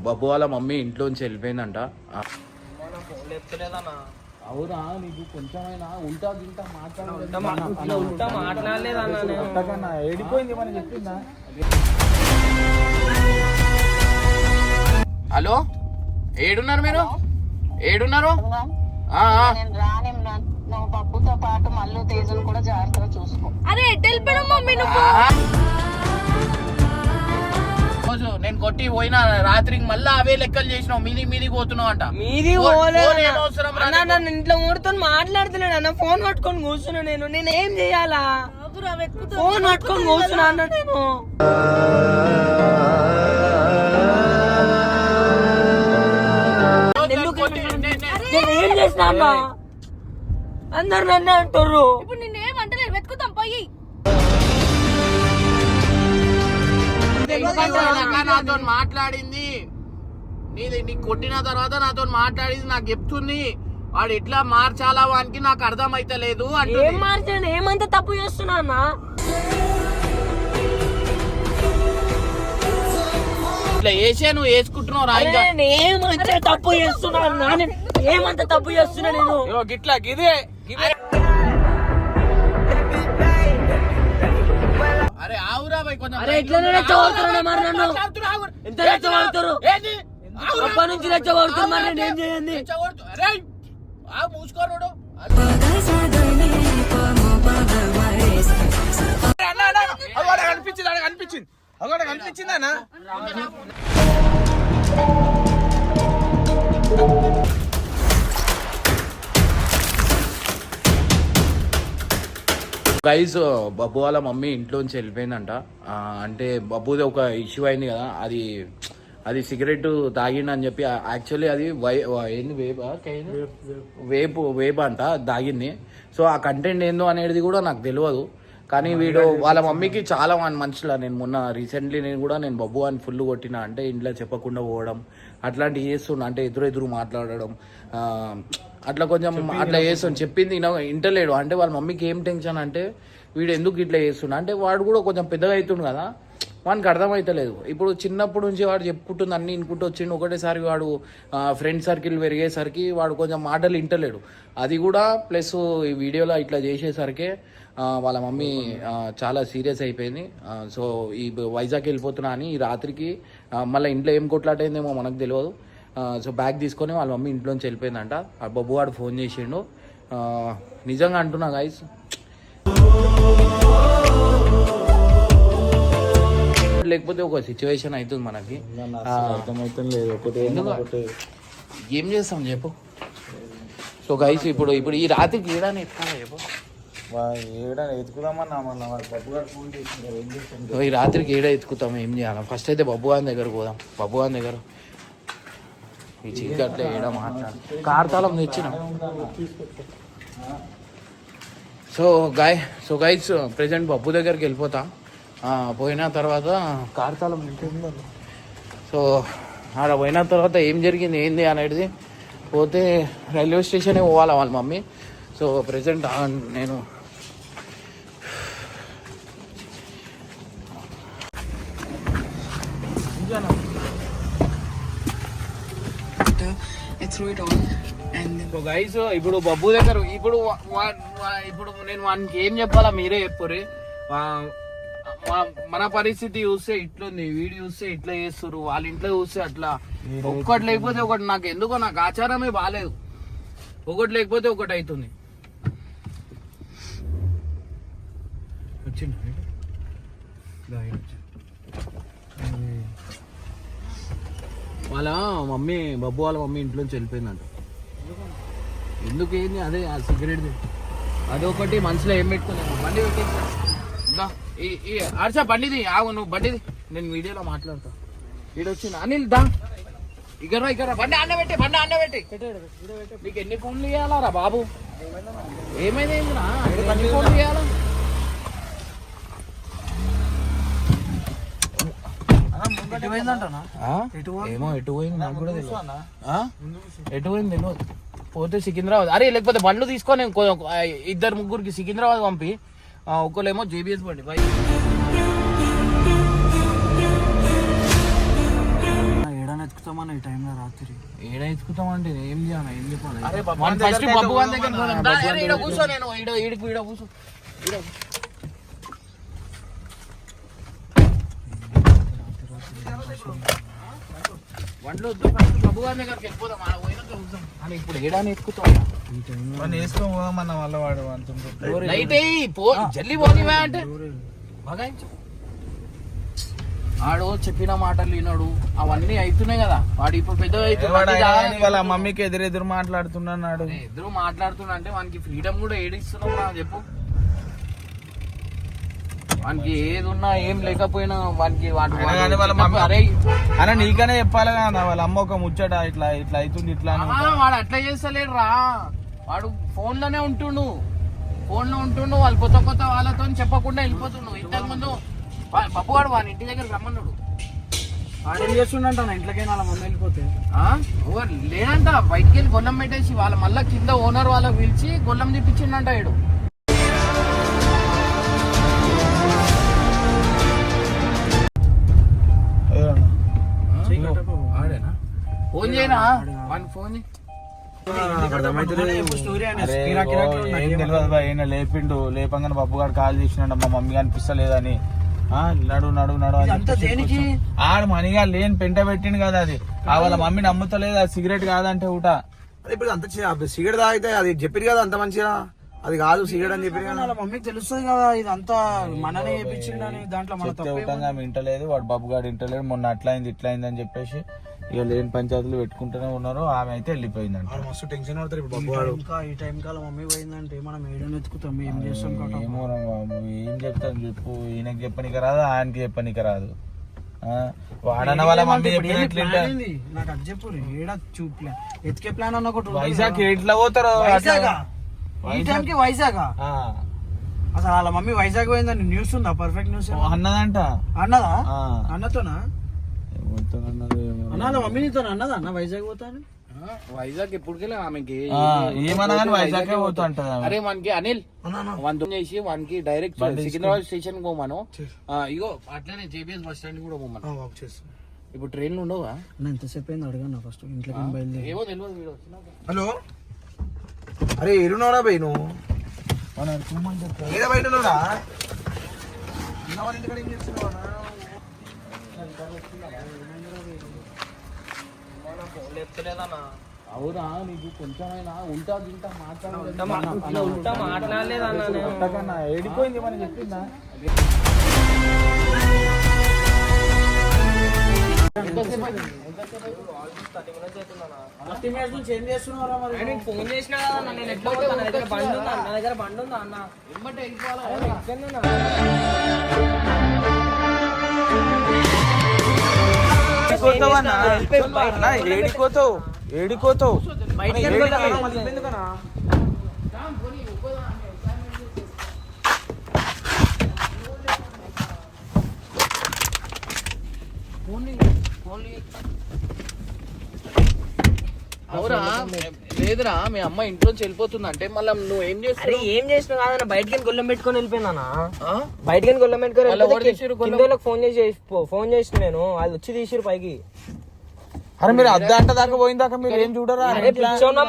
బాబు వాళ్ళ మమ్మీ ఇంట్లోంచి వెళ్ళిపోయిందంట. అవునా, నీకు కొంచెమైనా ఉంటా గింటా మాట్లాడలేదన్నా, ఏడిపోయింది మనం చెప్పిందా? హలో, ఏడున్నారు మీరు? ఏడున్నారు? పప్పుతో పాటు మళ్ళీ తేజను కూడా జాగ్రత్తగా చూసుకో. అరే ఎట్టెళ్ళిపోయావు మమ్మీ నువ్వు? నేను కొట్టి పోయినా రాత్రికి మళ్ళీ అవే లెక్కలు చేసినావు. మీది పోతున్నావు అంట. మీది ఇంట్లో ఊరితో మాట్లాడుతున్నాడు అన్న. ఫోన్ పట్టుకొని కూర్చున్నా. నేను ఏం చెయ్యాలా? ఫోన్ పట్టుకొని కూర్చున్నా అన్న. నేను ఏం చేసినా అన్న? అందరు నన్ను అంటారు. ఇప్పుడు నేనేమంటలేదు, వెతుకుతాం పోయి. నాతో మాట్లాడింది, నీ కొట్టిన తర్వాత నాతో మాట్లాడింది, నాకు చెప్తుంది వాడు ఎట్లా మార్చాలా వానికి నాకు అర్థం అయితలేదు. ఏం మార్చాను? ఏమంత తప్పు చేస్తున్నా అన్న? ఇట్లా వేసే నువ్వు వేసుకుంటున్నావు. ఏమంత తప్పు చేస్తున్నా అన్న? ఏమంత తప్పు చేస్తున్నా నేను? గిట్లా గిదే. అరే ఆవురా భయ్, కొంచెం ఎంత రెచ్చగొడతారు? అప్పటి నుంచి రెచ్చగొడుతున్నారు. మరి నేను ఏం చేయండి? మూసుకోడు కనిపించింది కనిపించింది అన్న. గైస్, బబ్బు వాళ్ళ మమ్మీ ఇంట్లోంచి వెళ్ళిపోయిందంట. అంటే బబ్బుది ఒక ఇష్యూ అయింది కదా, అది సిగరెట్ తాగిండని చెప్పి. యాక్చువల్లీ అది ఏంది, వేప్ అంట తాగింది. సో ఆ కంటెంట్ ఏందో అనేది కూడా నాకు తెలియదు. కానీ వీడు వాళ్ళ మమ్మీకి చాలా మనుషుల. నేను మొన్న రీసెంట్లీ నేను బబ్బు అని ఫుల్ కొట్టిన అంటే ఇంట్లో చెప్పకుండా పోవడం అట్లాంటివి చేస్తున్నా. అంటే ఎదురు మాట్లాడడం అట్లా కొంచెం అట్లా చేస్తాను. చెప్పింది ఇంటలేడు. అంటే వాళ్ళ మమ్మీకి ఏం టెన్షన్ అంటే వీడు ఎందుకు ఇట్లా చేస్తున్నా అంటే వాడు కూడా కొంచెం పెద్దగా అవుతుండు కదా, వానికి అర్థమవుతలేదు. ఇప్పుడు చిన్నప్పటి నుంచి వాడు చెప్పుకుంటుంది అన్ని ఇనుకుంటూ వచ్చిండు. ఒకటేసారి వాడు ఫ్రెండ్ సర్కిల్ పెరిగేసరికి వాడు కొంచెం మాటలు ఇంటలేడు. అది కూడా ప్లస్ ఈ వీడియోలో ఇట్లా చేసేసరికి వాళ్ళ మమ్మీ చాలా సీరియస్ అయిపోయింది. సో ఈ వైజాగ్ వెళ్ళిపోతున్నా అని ఈ రాత్రికి మళ్ళీ ఇంట్లో ఏం కొట్లాటైందేమో మనకు తెలియదు. సో బ్యాగ్ తీసుకొని వాళ్ళ మమ్మీ ఇంట్లోంచి వెళ్ళిపోయిందంట. ఆ బబ్బు వాడు ఫోన్ చేసిండు. నిజంగా అంటున్నా గైస్, లేకపోతే ఒక సిచ్యువేషన్ అవుతుంది మనకి, అర్థమవుతుంది లేదు. ఏం చేస్తాం చెప్పు. సో గైస్, ఇప్పుడు ఈ రాత్రికి ఏడాని ఎత్తుకున్నా చెప్పు. ఈ రాత్రికి ఏడా ఎత్తుకుతాం, ఏం చేయాలి? ఫస్ట్ అయితే బబ్బు గారి దగ్గర పోదాం. బబ్బు గారి దగ్గర ఈ చీకట్లో ఏడా మాట్లాడు. కార్తాళం తెచ్చిన. సో గైస్ ప్రెజెంట్ బబ్బు దగ్గరికి వెళ్ళిపోతా. పోయిన తర్వాత కార్తాళం ఉంటుంది. సో ఆడ పోయిన తర్వాత ఏం జరిగింది ఏంది అనేది పోతే రైల్వే స్టేషనే పోవాలా వాళ్ళ మమ్మీ. సో ప్రెజెంట్ నేను గైస్ ఇప్పుడు బబ్బు దగ్గర ఇప్పుడు నేను వానికి ఏం చెప్పాలా మీరే చెప్పుర్రి. మన పరిస్థితి చూస్తే ఇట్లుంది, వీడు చూస్తే ఇట్లా చేస్తారు, వాళ్ళ ఇంట్లో చూస్తే అట్లా. ఒక్కటి లేకపోతే ఒకటి. నాకు ఎందుకో నాకు ఆచారమే బాగాలేదు. ఒకటి లేకపోతే ఒకటి అవుతుంది. వచ్చింది వాళ్ళ మమ్మీ, బబ్బు వాళ్ళ మమ్మీ ఇంట్లోంచి వెళ్ళిపోయిందంట. ఎందుకు ఏంది అదే ఆ సిగరెట్ అదొకటి మనసులో ఏం పెట్టుకోలేదు. బండి పెట్టేస్తా ఆర్చా, బండిది ఆగు నువ్వు, బండిది నేను వీడియోలో మాట్లాడతా. వీడొచ్చింది అనిల్ దా ఇక్కడ బండి అన్న పెట్టి నీకు ఎన్ని ఫోన్లు ఇవ్వాలా బాబు? ఏమైనా ఏందిరా ఎన్ని ఫోన్లు ఇవ్వాలా? ఏమో ఎటు పోయింది నాకు కూడా తెలియదు. ఎటు పోయింది తెలియదు. పోతే సికింద్రాబాద్. అరే లేకపోతే బండ్లు తీసుకొని ఇద్దరు ముగ్గురికి సికింద్రాబాద్ పంపి, ఒకళ్ళేమో జేబీఎస్ బండి బై. ఏడా నెత్తుకుతాం ఎత్తుకుతామన్న ఈ టైంలో రాత్రి ఏడ ఎత్తుకుతామంటే ఏం చేయాలి ఏం చెప్పాలి అరే బాబు వాని ఫస్ట్ బబ్బు వాని దగ్గర పోదాం. దా, అరే ఈడ కూర్చో, నేను ఈడ కూర్చో. వంటలు వద్దు, ఫస్ట్ బబ్బు వాని దగ్గరికి వెళ్ళిపోదాం. ఆడ పోయినాక చూద్దాం. అని ఇప్పుడు ఏడాని ఎక్కుతాం వేసుకొని పోదామన్న వల్ల వాడు అంటుంటాడు. లైట్ అయ్యి పో, జల్లి పోనివా అంటే బగాయించు. ఆడు చెప్పిన మాటలు వినడు, అవన్నీ అవుతున్నాయి కదా. వాడు ఇప్పుడు పెద్ద వాళ్ళ మమ్మీకి ఎదురెదురు మాట్లాడుతున్నాడు. ఎదురు మాట్లాడుతున్నా అంటే వానికి ఫ్రీడమ్ కూడా ఏడిస్తున్నావు నా చెప్పు. వానికి ఏది ఉన్నా ఏం లేకపోయినా వానికి అరే అన్న నీకనే చెప్పాలి కదా వాళ్ళ అమ్మ ఒక ముచ్చట ఇట్లా ఇట్లా అవుతుంది ఇట్లా వాడు అట్లా చేస్తలేడు రా. వాడు ఫోన్ లోనే ఉంటుండు వాళ్ళు కొత్త కొత్త వాళ్ళతో చెప్పకుండా వెళ్ళిపోతుండు. ఇంతకు ముందు పప్పు వాడు వాని ఇంటి దగ్గర రమ్మన్నాడు. వాడేం చేస్తుండంట నా ఇంట్లోకైనా వాళ్ళ మమ్మీ వెళ్ళిపోతే లేదంట, బయటికి వెళ్ళి గొల్లం పెట్టేసి వాళ్ళ మళ్ళా కింద ఓనర్ వాళ్ళకి పిలిచి గొల్లం తెప్పించిండంట వీడు. ఫోన్ చేయనా వానికి ఫోన్ చేయి. ఏం తెలియదు బాయ్, ఈయన లేపిండు. లేపంగానే పప్పు గారు కాల్ చేసినాడు మా మమ్మీ కనిపిస్తలేదని. నడు నడు నడు ఆడు మనీగా లేని పెంట పెట్టిండు కదా. అది వాళ్ళ మమ్మీ నమ్ముతలేదు, అది సిగరెట్ కాదంటే ఊట. ఇప్పుడు అంత సిగరెట్ తాగితే అది చెప్పారు కదా అంత మంచిగా, అది కాదు సిగరెట్ అని చెప్పి వాళ్ళ మమ్మీకి తెలుస్తుంది కదా ఇదంతా మననే చేపించిండని. దాంట్లో మన చెప్తే వింటలేదు వాడు బాబు గారు వింటలేడు. మొన్న అట్లా అయింది ఇట్లా అయింది అని చెప్పేసి ఇక లేని పంచాయతీలు పెట్టుకుంటూనే ఉన్నారు. ఆమె అయితే వెళ్ళిపోయిందంట. మస్తు టెన్షన్ పడతారు ఇప్పుడు బాబు గారు. ఇంకా ఈ టైం కాల మమ్మీ పోయిందంటే మనం ఏడని ఎత్తుకుతాం, ఏం చేస్తాం కదా. ఏమో ఏం చెప్తాను చెప్పు. ఈయనకి చెప్పనీకి రాదు, ఆయనకి చెప్పనీకి రాదు. వాడన్న వాళ్ళ మమ్మీ చెప్పినట్లుంటే నాకు అది చెప్పు. ఏడ చూపలే ఎత్తుకే ప్లాన్ అన్న ఒకటి. వైజాగ్ ఎట్లా పోతారు? ఈ టైంకి వైజాగ్ అసలు వాళ్ళ మమ్మీ వైజాగ్ పోయిందని న్యూస్ ఉందా? పర్ఫెక్ట్ న్యూస్ అన్నదంట. అన్నదా? అన్నతోనా అన్న మమ్మీ నీతో అన్నదా అన్న వైజాగ్ పోతాను? వైజాగ్ ఎప్పటికెళ్ళి ఆమెకి ఏమన్నా కానీ వైజాగ్ పోతా అంటది. అరే మనకి అనిల్ వన్ చేసి వానికి డైరెక్ట్ సికింద్రాబాద్ స్టేషన్ పోమాను. ఇగో అట్లనే జేబీఎస్ బస్ స్టాండ్ కూడా పోమాను. ఇప్పుడు ట్రైన్ ఉండవుగా. ఎంతసేపు అయింది అడగన్నా ఫస్ట్ ఇంట్లోకి బయలుదేరి. ఏమో తెలియదు వీడు. హలో, అరే ఎరున్నారా బై నువ్వు? ఏదో బయట ఉన్నారా? ఏం చేస్తున్నావా? అవునా, నీకు కొంచెమైనా ఉంటా తింటా మాట్లాడలేదన్నా. ఏడిపోయింది మనం చెప్పిందా? ఫోన్ చేసినా కదా నేను ఎట్లా పోతా? నా దగ్గర బండి ఉందా? నా దగ్గర బండి ఉందా అన్న? ఏడిపోతావు ఏడిపోతావు అవురా? లేదురా, మీ అమ్మ ఇంట్లోంచి వెళ్ళిపోతుంది అంటే మళ్ళీ నువ్వు ఏం చేస్తావు? ఏం చేసినా కాదన్న, బయటకి గొల్లం పెట్టుకొని వెళ్ళిపోయినా. బయటకి గొల్లం పెట్టుకొని ఫోన్ చేసిన నేను, వాళ్ళు వచ్చి తీసిరు పైకి. అరే మీరు అర్ధ గంట దాకా పోయిన దాకా మీరు ఏం చూడరా?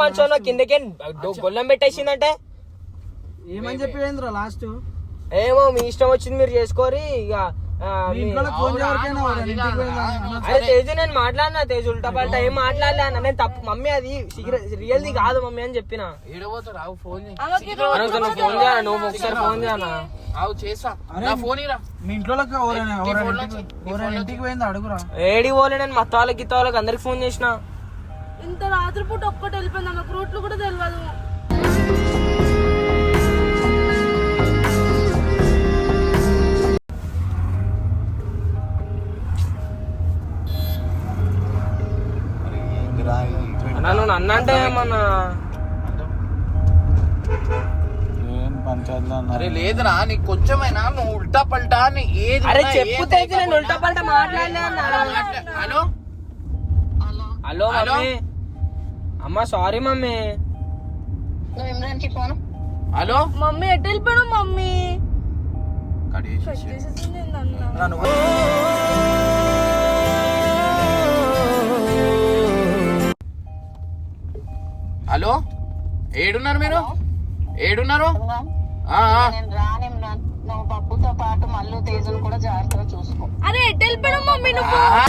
మంచోన్నా కిందకి గొల్లం పెట్టేసిందంటే ఏమని చెప్పి లాస్ట్ ఏమో మీ ఇష్టం వచ్చింది మీరు చేసుకోరి. ఇక అరే తేజు నేను మాట్లాడినా, తేజు ఉల్టా పల్టా ఏం మాట్లాడలే అన్న. నేను తప్పు మమ్మీ, అది రియల్ది కాదు మమ్మీ అని చెప్పిన. ఫోన్ చేయనా నువ్వు ఒకసారి ఫోన్ చేయనా? మీ ఇంట్లో ఇంటికి పోయింది అడుగురా. ఏడికి పోలే నేను మత్త వాళ్ళకి గిత్త వాళ్ళకి అందరికి ఫోన్ చేసిన. ఇంత రాత్రిపూట ఒక్కటి వెళ్ళిపోయింది నాకు రూట్లు కూడా తెలియదు. నువ్వు నన్ను అంటే ఏమన్నా పంచాయతీలో అరే లేదురా, నీకు కొంచెమైనా నువ్వు ఉల్టా పల్టా ఏది? అరే చెప్పు తేజు, నేను ఉల్టా పల్టా మాట్లాడలే అన్నా. Hello hello mummy. అమ్మ సారీ మమ్మీ. హలో మమ్మీ ఎటు వెళ్ళిపోయాడు? మమ్మీ కట్ చేసేసింది. అన్న ఏడున్నారు మీరు? ఏడున్నారు? ఆ, ఆ. నేను రాని నువ్వు పప్పుతో పాటు మల్లు తేజును కూడా జాగ్రత్తగా చూసుకో. అరే ఎటు వెళ్ళిపోయావు మమ్మీ నువ్వు? ఆహా.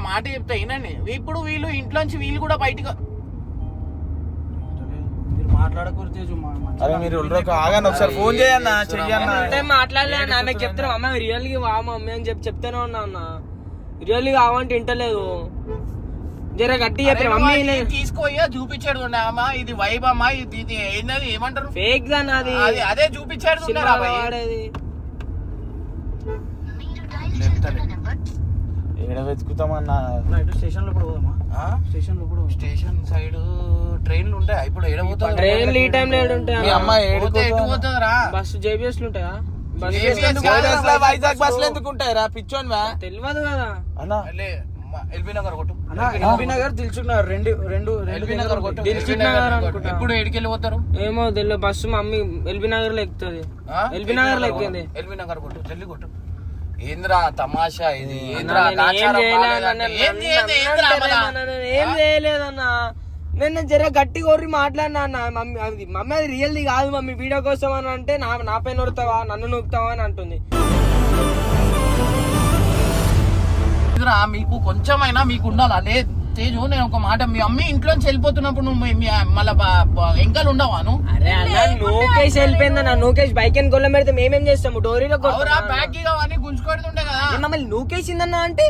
మాట చెప్తా వినండి. ఇప్పుడు వీళ్ళు ఇంట్లోంచి వీళ్ళు కూడా బయటకు మీరు మాట్లాడకూడదు తేజు, అరే మీరు ఆగండి, ఒకసారి ఫోన్ చేయన్నా, చెయ్యన్నా. మాట్లాడలే అన్న, ఆమెకు చెప్తాను అమ్మ రియల్ గా వా మమ్మీ అని చెప్తానే ఉన్నా అన్న. రియల్ గా కావంటే వింటలేదు. జర గట్టి చెప్పారు మమ్మీ. తీసుకోయ్యా చూపించాడు అమ్మా, ఇది వైబ్ అమ్మా, ఇది ఏంటది ఏమంటారు, ఫేక్ గా నాది. అదే చూపించాడు. వాడేది ఏడ వెతుకుతామన్నా? స్టేషన్ లో కూడా పోదామా? స్టేషన్ లో కూడా స్టేషన్ సైడ్ ట్రైన్లు ఉంటాయి. ఇప్పుడు ఏడబోతుంది ట్రైన్లు ఈ టైం లో ఉంటాయి. మీ అమ్మ పోతుందిరా? బస్సు జేబీఎస్ ఉంటాయా? వైజాగ్ బస్సులు ఎందుకు ఉంటాయిరా పిచ్చోన్ తెలియదు కదా అన్నా. ఎల్బీ నగర్ కొట్టు, ఎల్బీ నగర్, దిల్సుఖ్ నగర్, రెండు ఎల్బీ నగర్ కొట్టు. దిల్సుఖ్ నగర్ అనుకుంటా. ఇప్పుడు ఎడికి వెళ్ళిపోతారు ఏమో తెలియదు. బస్సు మమ్మీ ఎల్బీ నగర్ లో ఎక్కుతుంది. ఎల్బీ నగర్ లో ఎక్కింది. ఎల్బీ నగర్ కొట్టు, జల్లి కొట్టు. ఏంద్రా తమాషా ఇది? ఏంద్రా ఏం చేయలేదన్నా. నేను జర గట్టి కొర్రి మాట్లాడినా అన్న. మమ్మీ అది రియల్ది కాదు మమ్మీ, వీడియో కోసం అని అంటే నా పైన నొరుతావా, నన్ను నొక్కుతావా అని అంటుంది. మీకు కొంచెమైనా మీకు ఉండాలా? లేదు తేజు, నేను ఒక మాట, మీ అమ్మ ఇంట్లోంచి వెళ్ళిపోతున్నప్పుడు నువ్వు మళ్ళా ఎంకలు ఉండవాను? అరే అన్న, నూకేష్ వెళ్ళిపోయిందన్న. నూకేష్ బైక్ అని గొల్ల పెడితే మేమేం చేస్తాము? డోరీలో బ్యాగ్ అవన్నీ గుంజుకొడుతుండే కదా. మమ్మల్ని నూకేసిందన్న అంటే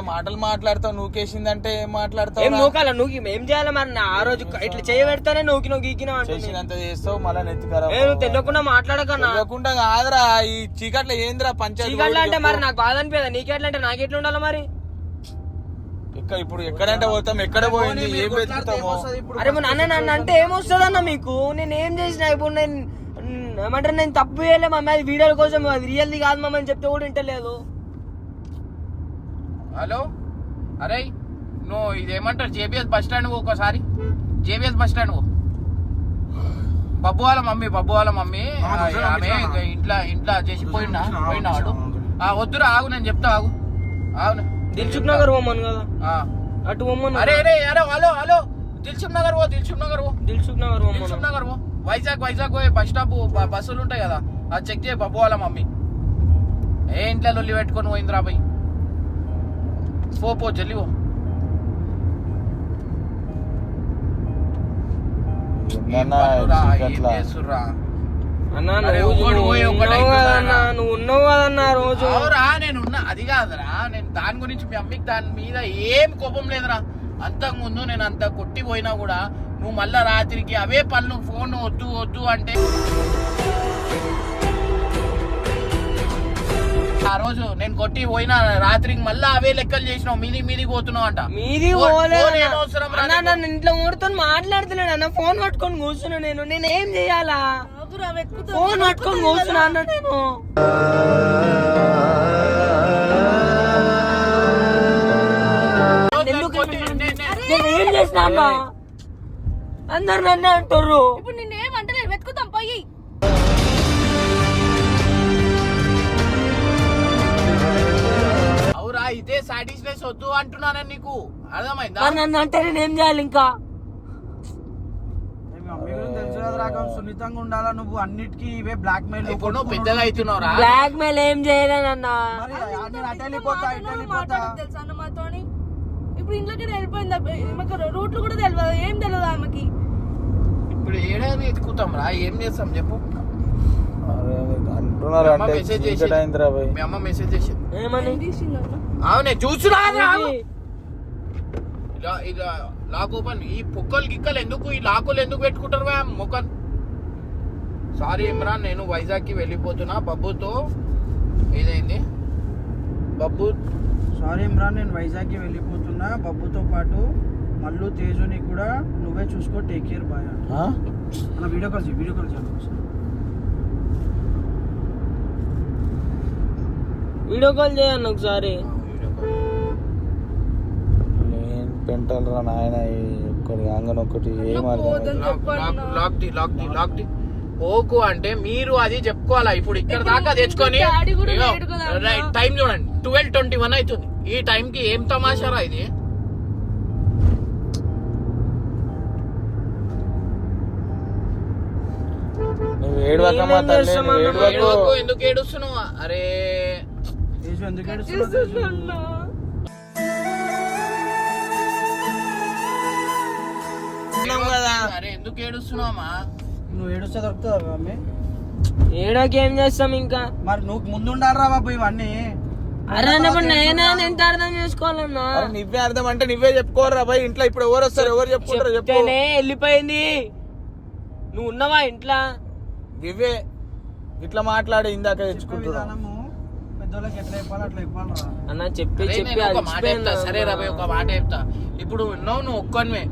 మాటలు మాట్లాడతావు, నూకేసిందంటే ఏం ఏం మాట్లాడతావు? నూకాల నూకి ఏం చేయాలి మరి? ఆ రోజు ఇట్లా చేయబెడతానే నూకి గీకినా అంటే చేసినంత చేస్తావు, మళ్ళా నెత్తికరా. నువ్వు తెలియకుండా మాట్లాడకన్నా. తెలియకుండా కాదురా, ఈ చీకట్లో ఏందిరా పంచాయతీ? చీకట్ల అంటే మరి నాకు బాధ అనిపించదా? నీకెట్లా అంటే నాకెట్లా ఉండాలి మరి? ఇప్పుడు ఎక్కడంటే పోతాం, ఎక్కడ పోయింది, ఏం వెతుకుతాము? అరే నన్ను అంటే ఏమొస్తుంది అన్న మీకు? నేను ఏం చేసిన? ఇప్పుడు నేను ఏమంటారు, నేను తప్పు చేయలే మమ్మీ, అది వీడియోల కోసం, అది రియల్ది కాదు మమ్మీ అని చెప్తే కూడా వింటలేదు. హలో, అరే నువ్వు ఇదేమంటారు జేబీఎస్ బస్ స్టాండ్ ఒకసారి, జేబీఎస్ బస్ స్టాండ్ బబ్బు వాళ్ళ మమ్మీ ఆమె ఇంట్లో చేసి పోయినాడు. వద్దురా, ఆగు, నేను చెప్తా, ఆగు. దిల్సుఖ్ నగర్ పోమను కదా, అటు పోమను. అరే హలో దిల్సుఖ్ నగర్ దిల్సుఖ్ నగర్ పో. వైజాగ్ పోయి బస్ స్టాప్ బస్సులు ఉంటాయి కదా, అది చెక్ చేయి. బబ్బు వాళ్ళ మమ్మీ ఏ ఇంట్లో లొల్లి పెట్టుకొని పోయిందిరా బాయ్. పో జల్లి పో. నువ్వు ఉన్నావు కదన్నా రోజు. నేనున్నా, అది కాదురా, నేను దాని గురించి మీ అమ్మకి దాని మీద ఏం కోపం లేదురా. అంతకు ముందు నేను అంత కొట్టిపోయినా కూడా నువ్వు మళ్ళా రాత్రికి అవే పనులు, ఫోన్ వద్దు అంటే ఆ రోజు నేను కొట్టి పోయినా రాత్రికి మళ్ళా అవే లెక్కలు చేసినావు. మీదికి పోతున్నావు అంట. మీది నన్ను ఇంట్లో ఊరితో మాట్లాడుతున్నాడు అన్న. ఫోన్ పట్టుకొని కూర్చున్నా నేను ఏం చెయ్యాలా? ఫోన్ పట్టుకొని కూర్చున్నా అన్న నేను. నేను ఏం చేసిన అన్న? అందరు నన్ను అంటారు. ఇప్పుడు నిన్నేమంటలేదు, వెతుకుతాం పోయి. అవురా, ఇదే సాటిస్ఫైస్ వద్దు అంటున్నానని నీకు అర్థమైందా? నన్ను అంటే నేనేం చేయాలి ఇంకా? సున్నితంగా ఉండాలా నువ్వు, అన్నిటికీ ఇవే బ్లాక్ మెయిల్. ఇప్పుడు నువ్వు పెద్దగా అవుతున్నావురా. బ్లాక్ మెయిల్ ఏం చేయలేనన్నా. తెలుసా అన్న మాతోని? ఇప్పుడు ఇంట్లోకి వెళ్ళిపోయిందా? రూట్లు కూడా తెలియదు, ఏం తెలియదు ఆమెకి. ఇప్పుడు ఏడాది ఎత్తుకుతాం రా, ఏం చేస్తాం చెప్పు? అంటున్నారు అంటే మీ అమ్మ మెసేజ్ చేసి ఏమని? అవునే చూసురా. ఇలా లాక్ ఓపెన్. ఈ పొక్కలు గిక్కలు ఎందుకు, ఈ లాకులు ఎందుకు పెట్టుకుంటారు మొక్కలు? సారీ ఇమ్రాన్, నేను వైజాగ్ కి వెళ్ళిపోతున్నా బబ్బుతో. ఏదైంది బబ్బు? సారీ ఇమ్రాన్, నేను వైజాగ్ కి వెళ్ళిపోతున్నా బబ్బుతో పాటు మల్లు తేజుని కూడా నువ్వే చూసుకో, take care, bye. Video call చేయాలి వీడియో కాల్ చేయను ఒకసారి. పెంటలరా నాయన, ఒక్కటి ఆంగన్ ఒకటి ఏం లాక్ ది పోకు అంటే మీరు అది చెప్పుకోవాలా. ఇప్పుడు ఇక్కడ దాకా తెచ్చుకొని డాడీ కూడా లేడు కదా అన్న. టైం చూడండి 12:21 అవుతుంది. ఈ టైం కి ఏం తమాషారా ఇది? నువ్వు ఏడవకమ్మా తల్లి, నువ్వు ఏడవకు. ఏడవకు, ఎందుకు ఏడుస్తున్నావు? అరే తేజు ఎందుకు ఏడుస్తున్నావు తేజు? అన్న. అరే ఎందుకు ఏడుస్తున్నావమ్మా? నువ్వు ఏడుస్తే దొరుకుతుందా మమ్మీ? ఏడోకి ఏం చేస్తాం ఇంకా? మరి నువ్వు ముందు ఉండాలిరా బాబు ఇవన్నీ. అరే అన్నప్పుడు నేనా ఎంత అర్థం చేసుకోవాలన్నా? అరే నువ్వే అర్థం అంటే నువ్వే చెప్పుకోరా భయ్. ఇంట్లో ఇప్పుడు ఎవరు వస్తారు, ఎవరు చెప్పుకుంటారు చెప్పు. చెప్తేనే వెళ్ళిపోయింది. నువ్వు ఉన్నవా ఇంట్లో? ఇవే ఇట్లా మాట్లాడి ఇందాక చెప్పే తెచ్చుకుంటున్నా. విధానము పెద్దోళ్ళకి ఎట్లా చెప్పాలో అట్లా చెప్పాలరా. అన్న చెప్పి అరే చెప్పి నేను ఒక మాట చెప్తా, అలసిపోయినా. సరే రాబోయ్ ఒక మాట చెప్తా. ఇప్పుడు నువ్వు ఒక్కనివే,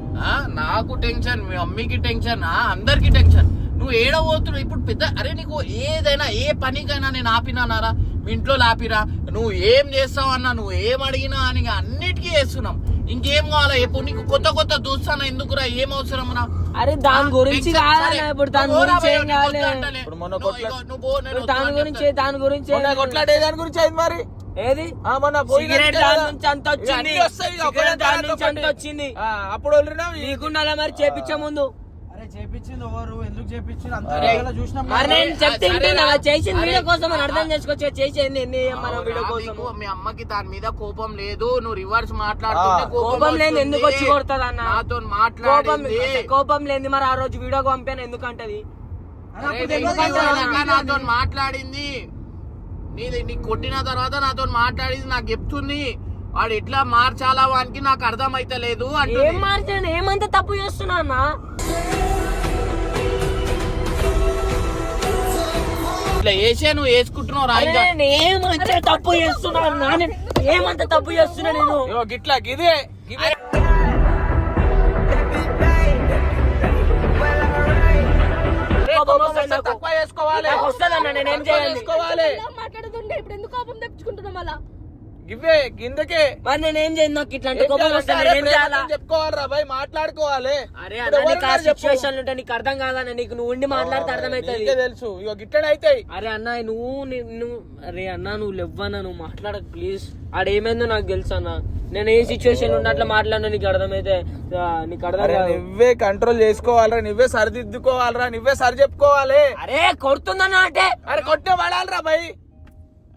నాకు టెన్షన్, మీ మమ్మీకి టెన్షన్, అందరికి టెన్షన్. నువ్వు ఏడవోతున్నావు ఇప్పుడు పెద్ద. అరే నీకు ఏదైనా ఏ పనికైనా నేను ఆపినానారా? మీ ఇంట్లో ఆపిరా? నువ్వు ఏం చేస్తావు అన్నా, నువ్వు ఏం అడిగినా అని అన్నిటికీ చేస్తున్నాం. ఇంకేం కావాలా? ఎప్పుడు నీకు కొత్త కొత్త చూస్తానా? ఎందుకురా? ఏం అవసరం రా? అరే దాని గురించి కాదన్నా, ఇప్పుడు దాని గురించి ఏం కాలే. ఇప్పుడు మొన్న కొట్లా దాని గురించి కొట్లాడే దాని గురించి అయింది మరి. ఏది మొన్న పోయిన సిగరెట్ దాని నుంచి అంత వచ్చింది. అన్నీ వస్తాయి, ఇక ఒకటే సిగరెట్ దాని నుంచి ఒకటి. అంత వచ్చింది. అప్పుడు వదిలినావు. నీకున్నా మరి చేపించే ముందు. అరే చేపించింది ఎవరు, ఎందుకు చేపించింది అంత అరే, చూసినాం మరి కదా. నేను చెప్తే వింటున్నా, చేసింది అరే, వీడియో కోసం అని అర్థం చేసుకోవచ్చు. చేసేది మన వీడియో కోసం. నీకు మీ అమ్మకి దాని మీద కోపం లేదు, నువ్వు రివర్స్ మాట్లాడుతుంటే కోపం లేని ఎందుకు వచ్చి కొడుతుంది అన్న? నాతో కోపం మాట్లాడింది. కోపం లేని మరి ఆ రోజు వీడియో పంపాను ఎందుకంటది? అరే, అరే, అప్పుడు తెలియదు నీకు కదా. ఇంకా నాతో మాట్లాడింది. నీకు కొట్టిన తర్వాత నాతో మాట్లాడింది, నాకు చెప్తుంది వాడు ఎట్లా మార్చాలా వానికి నాకు అర్థం అయితలేదు ఏం అంటుంది. మార్చాను? ఏమంత తప్పు చేస్తున్నా అన్న? ఇట్లా వేసే నువ్వు వేసుకుంటున్నావు రా ఇంకా. నేను ఏమంత తప్పు చేస్తున్నా అన్న? నేను ఏమంత తప్పు చేస్తున్నా నేను? ఇగో గిట్లా గిదే గిదే. కోపం వస్తుంది నాకు. తక్కువ చేసుకోవాలి, నాకు వస్తుందన్న, నేనేం చేయాలి? చేసుకోవాలి. ఇలా మాట్లాడుతుంటే ఇప్పుడు ఎందుకు కోపం తెచ్చుకుంటున్నాం అలా? ఇవే గిందకే మరి నేనేం చేయను? నాకు ఇట్లాంటి కోపం వస్తే అరే నేనేం చేయాలా? ప్రేమతో చెప్పుకోవాలిరా భయ్, మాట్లాడుకోవాలి. అరే ఇప్పుడు అన్న నీకు ఆ ఎవరున్నారు చెప్పు. సిచ్యువేషన్ ఉంటే నీకు అర్థం కాదన్న. నీకు నువ్వు ఉండి మాట్లాడితే అర్థమవుతుంది. నీకే తెలుసు ఇగో గిట్టనే అవుతాయి. అరే అన్న నువ్వు అరే అన్న నువ్వు లేవన్నా, నువ్వు మాట్లాడకు ప్లీజ్. ఆడేమైందో నాకు తెలుసు అన్న. నేను ఏ సిచ్యువేషన్ ఉన్నట్లు మాట్లాడినా నీకు అర్థమైతే నీకు అర్థం అరే కాదు. నువ్వే కంట్రోల్ చేసుకోవాలరా, నువ్వే సరిదిద్దుకోవాలరా, నువ్వే సరి చెప్పుకోవాలి. అరే కొడుతుందన్న అంటే అరే కొట్టే పడాలరా భయ్.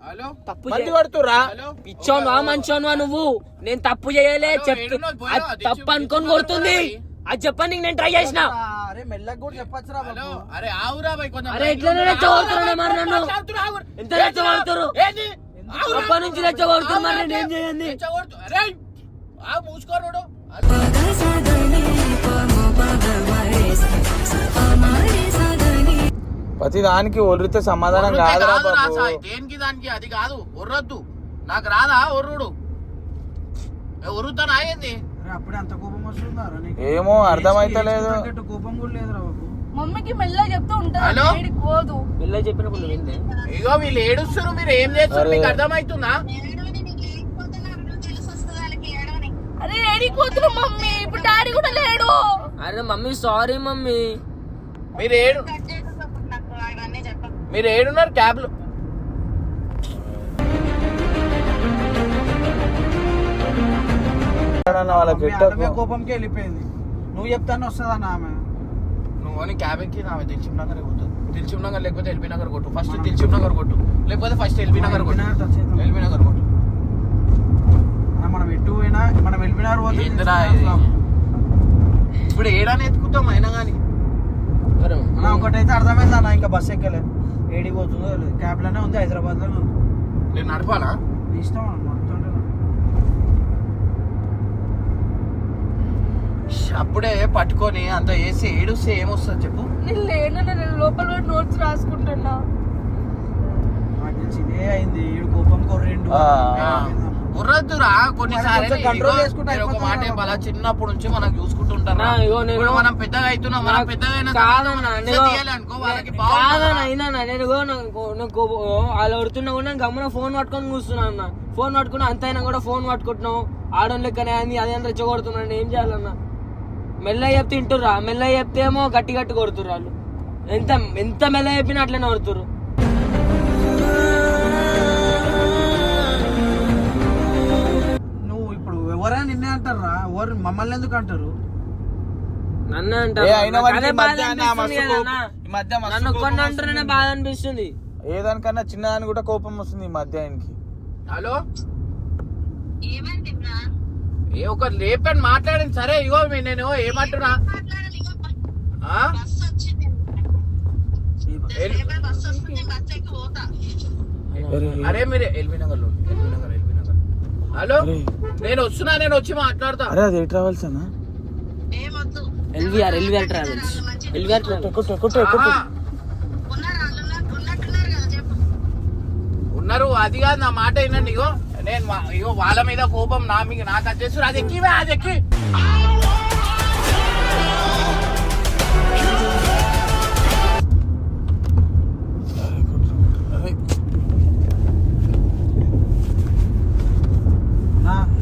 హలో తప్పు మంది కొడుతురా. పిచ్చోనువా మంచోనువా నువ్వు? నేను తప్పు చేయలే చెప్తూ ఏడున్నది పోయినా, అది తప్పు అనుకొని కొడుతుంది. అది చెప్పని నేను ట్రై చేసిన. అరే మెల్లగా కూడా చెప్పచ్చురా హలో బాబు. అరే ఆవురా భయ్ కొంచెం. అరే ఎట్లనే రెచ్చగొడుతున్నా మరి నన్ను? ఎంత రెచ్చగొడుతురు? ఏంది? అప్పటి నుంచి రెచ్చగొడుతున్నారు మరి నేను ఏం చేయండి? రెచ్చగొడుతు- అరే ఆ మూసుకోడు. ప్రతి దానికి ఒర్రితే సమాధానం కాదురా బాబు. దేనికి దానికి అది కాదు, ఒర్రొద్దు. నాకు రాదా ఒర్రుడు? ఒర్రుతాను ఆగింది. అరే అప్పుడే అంత కోపం వస్తుందారా నీకు? ఏమో అర్థమైతలేదు. తగ్గట్టు కోపం కూడా లేదురా బాబు. మమ్మీకి మెల్లగా చెప్తూ ఉంటుంది, హలో? ఏడికి పోదు. పిల్ల చెప్పినప్పుడు నువ్వు ఏంది? ఇగో వీళ్ళు ఏడుస్తారు, మీరు ఏం చేస్తారు మీకు అర్థమవుతుందా? అరే ఏడికి పోతున్నాం మమ్మీ, ఇప్పుడు డాడీ కూడా లేడు. అరే మమ్మీ సారీ మమ్మీ. మీరు ఏడున్నారు క్యాబ్ లో? వాళ్ళకి మీ పెట్టకు. అడమే కోపంకి వెళ్ళిపోయింది. నువ్వు చెప్తానే వస్తుందన్న ఆమె. నువ్వు అని క్యాబ్ ఎక్కి ఆమె దిల్చుక్ నగర్ కొట్టు. దిల్చుక్ నగర్ లేకపోతే ఎల్బీ నగర్ కొట్టు. ఫస్ట్ దిల్చుక్ నగర్ కొట్టు, లేకపోతే ఫస్ట్ ఎల్బీ నగర్ కొట్టు. ఎల్బీ నగర్ కొట్టు. మనం ఎటు పోయినా మనం వెళ్ళిపోయినారు పోతే ఏందిరా ఇది? ఇప్పుడు ఏడాని ఎత్తుకుంటాం అయినా కానీ. అన్న ఒకటైతే అర్థమైంది అన్న, ఇంకా బస్ ఎక్కలే. ఏడికి పోతుందో క్యాబ్ లోనే ఉంది, హైదరాబాద్ లోనే ఉంది. నేను నడపాలా? నీ ఇష్టం అన్న, నడుపుతుంటే అప్పుడే పట్టుకొని అంత వేసి ఏడుస్తే ఏమొస్తుంది చెప్పు? నేను లేనన్నా, నేను లోపల నోట్స్ రాసుకుంటున్నా. నాకు తెలిసి ఇదే అయింది. ఈడు కోపం కొర్రెండు. ఉర్రద్దురా కొన్నిసార్లు. కొంచెం control చేసుకుంటే ఒక మాట అయిపోతుంది చెప్పాలా, చిన్నప్పటి నుంచి మనం చూసుకుంటుంటాం. నా ఇగో నేను- ఇప్పుడు మనం పెద్దగా అవుతున్నాం, మనం పెద్దగా అయిన కాదన్నా, అనుకో వాళ్ళకి బాగుంటుందా? కాదన్నా అయినా నేను వాళ్ళు కొడుతున్నా కూడా నేను గమ్మున ఫోన్ పట్టుకొని కూర్చున్నా అన్న. ఫోన్ పట్టుకున్నా అంతైనా కూడా ఫోన్ పట్టుకుంటున్నావు. ఆడోన్ లెక్కనే అయింది, అదే రెచ్చగొడుతున్నాను. ఏం చేయాలన్నా? మెల్లగా చెప్తే వింటుర్రా, మెల్లగా చెప్తే ఏమో గట్టి గట్టి కొడుతుర్రు వాళ్ళు. ఎంత ఎంత మెల్ల చెప్పినా అట్లనే కొడుతురు. నువ్వు ఇప్పుడు ఎవరైనా నిన్నే అంటారా? ఎవరు మమ్మల్ని ఎందుకు అంటారు? నన్ను ఏ అంటారు. అయినా వాడికి అదే ఈ బాధ మధ్య అన్న అనిపిస్తుంది మస్తు కదా అన్న. ఈ మధ్య మస్తు నన్ను కోపం కొన్ని వస్తుంది. అంటేనే బాధ అనిపిస్తుంది. ఏదానికన్నా చిన్నదాని కూడా కోపం వస్తుంది ఈ మధ్య ఆయనకి. హలో ఏమైంది ఇమ్రాన్? ఏ ఒక లేపని మాట్లాడింది సరే. ఇగో నేను ఏమంటున్నా ఆ? బస్సు వచ్చింది, బస్సు వస్తుంది, బస్సు ఎక్కి పోతా. అరే మీరు ఎల్బీ నగర్ లో హలో నేను వస్తున్నా, నేను వచ్చి మాట్లాడతా. అరే అది ఏ ట్రావెల్స్ అన్నా? ఏమొద్దు, ఎల్విఆర్ ట్రావెల్స్. ఎల్విఆర్ ట్రావెల్స్ ఆహా, ఉన్నట్టున్నారు కదా, చెప్పు. ఉన్నారు. అది కాదు నా మాట వినండి. ఇగో నేను ఇగో వాళ్ళ మీద కోపం నా మీద నాకు వచ్చేసి అది ఎక్కివే అది ఎక్కి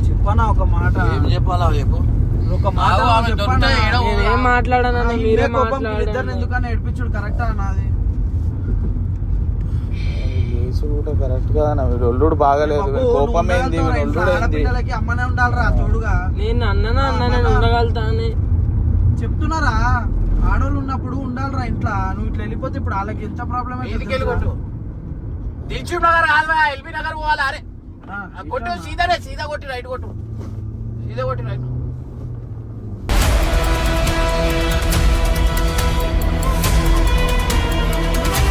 చెప్పనా ఒక మాట? ఏం చెప్పాలా చెప్పు. ఒక మాట ఆగు, ఆమె చెప్పనా? దొరికితే ఏడవ. నేనేం మాట్లాడానన్న, మీరే కోపం ఇద్దరు మాట్లాడారు. ఎందుకన్నా ఏడిపించుడు కరెక్టా అన్నది? కూడా కరెక్ట్ గా ఒల్లుడు బాగాలేదు. కోపం ఏంది, ఒల్లుడు ఏంది? ఆడపిల్లలకి అమ్మనే ఉండాలిరా తోడుగా. నేను అన్నా నేను ఉండగలుగుతా అని చెప్తున్నారా? ఆడోళ్ళు ఉన్నప్పుడు ఉండాలిరా ఇంట్లో. నువ్వు ఇట్లా వెళ్ళిపోతే ఇప్పుడు వాళ్ళకి ఎంత ప్రాబ్లం ఇంటికి వెళ్ళి కొట్టు. దిల్సుఖ్ నగర్ కాదు, ఎల్బీ నగర్ పోవాలి. అరే కొట్టు, సీదానే సీదా కొట్టి రైట్ కొట్టు, సీదా కొట్టి రైట్.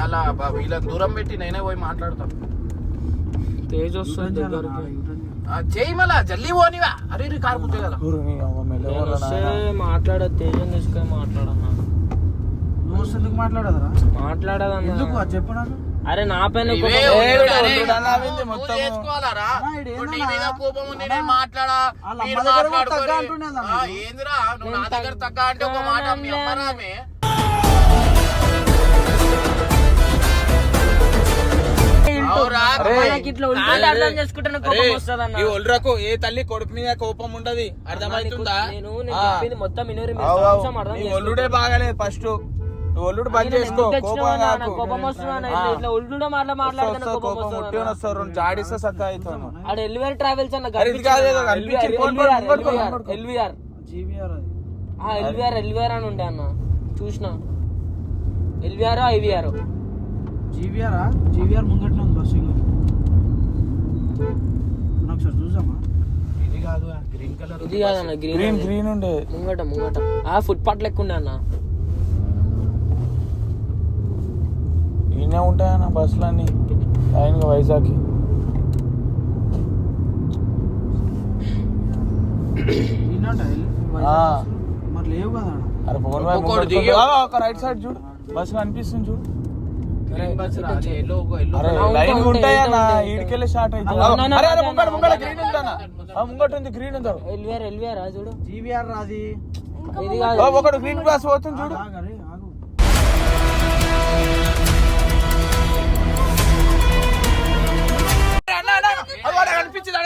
అలా వీళ్ళని దూరం పెట్టి నేనే పోయి మాట్లాడతాను. తేజ్ వస్తుంది దగ్గరికి. చేయి మళ్ళా జల్దీ పోనివా. అరే రీ కారు పుట్టే కదా. నేను వస్తే మాట్లాడదు, తేజం తీసుకొని మాట్లాడన్నా. నువ్వు ఎందుకు మాట్లాడదురా? మాట్లాడదన్నా. ఎందుకు అది చెప్పు నాకు. అరే నా పైన ఇవే కోపం. ఒల్లుడు అరే, ఒల్లుడు అన్నావింది నువ్వు మొత్తం. చేసుకోవాలారా? అన్నా, ఈడు ఇప్పుడు నీ ఏందన్నా? మీద కోపం ఉంది, నేను మాట్లాడా, వాళ్ళ మీరు అమ్మ దగ్గర కూడా మాట్లాడుకోరు. తగ్గ అంటున్నదా ఆ, మీరు? ఏందిరా నువ్వు నా దగ్గర తగ్గ అంటే ఒక మాట మీ అమ్మరామే. అవురా? అమ్మాయికి ఇట్లా ఉంటే అర్థం చేసుకుంటే కోపం వస్తుందన్న. ఈ ఒల్లురకు ఏ తల్లి కొడుకు మీద కోపం ఉండదు, అర్థమవుతుందా? నేను చెప్పింది మొత్తం వినోరి మీరు అవు, అవు. సంవత్సరం అర్థం నీ చేసుకో. ఒల్లుడే బాగాలేదు. ఫస్ట్ నువ్వు ఒల్లుడు బంద్ నేను చేసుకో. ఎందుకు తెచ్చినావు కోపం అన్న? కాకు. నాకు కోపం వస్తుందన్న. ఇట్లా ఉల్లుడ మాట్లాడితే కోపం కోపం వస్తుంది. ముట్టి వస్తారు, రెండు జాడిస్తే సక్క అవుతాను. ఆడ ఎల్విఆర్ ట్రావెల్స్ అన్న అరే ఇది కాదు, ఏదో కనిపించింది. ఎల్విఆర్ జీవీఆర్ అది. ఎల్విఆర్ అని ఉండే అన్న, చూసిన. ఎల్విఆర్ ఐవిఆర్ జీవీఆరా? జీవీఆర్ ముంగట్నే ఉంది బస్సు. ఇంకో ఒకసారి చూసామా? ఇది కాదు, గ్రీన్ కలర్ ఇది కాదన్న, గ్రీన్ గ్రీన్ గ్రీన్ ఉండే. ముంగట ఆ ఫుట్ పాత్ లెక్క ఉండే అన్న. ఈయనే ఉంటాయన్న బస్సులు అన్ని లైన్గా వైజాగ్. మరి లేవు కదా. అరే ఫోన్ ఒక్కొక్కడు దిగి. ఒక రైట్ సైడ్ చూడు, బస్సు కనిపిస్తుంది చూడు. గ్రీన్ బస్ రా, ఎల్లో అరే లైన్ ఉంటాయన్న, ఈడికెళ్ళి స్టార్ట్ అవుతుంది. అరే అరే ముంగట గ్రీన్ ఉందన్న, ముంగట ఉంది గ్రీన్ ఉందా? ఎల్విఆర్ చూడు. జీవీఆర్ రాది. ఇది కాదు, ఒకటి గ్రీన్ బస్ పోతుంది చూడు. ఆగరే, ఆగు.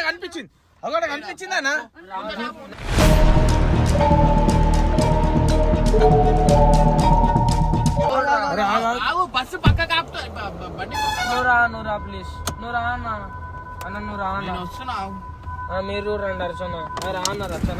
కనిపించింది అక్కడ కనిపించిందన్నా. బస్సు పక్క కాపుతా బండి నువ్వు రా ప్లీజ్, నువ్వు రా అన్న. అన్న నువ్వు రా అన్న. వస్తున్నా. మీరు రండి అర్చన. రా అన్న రచన.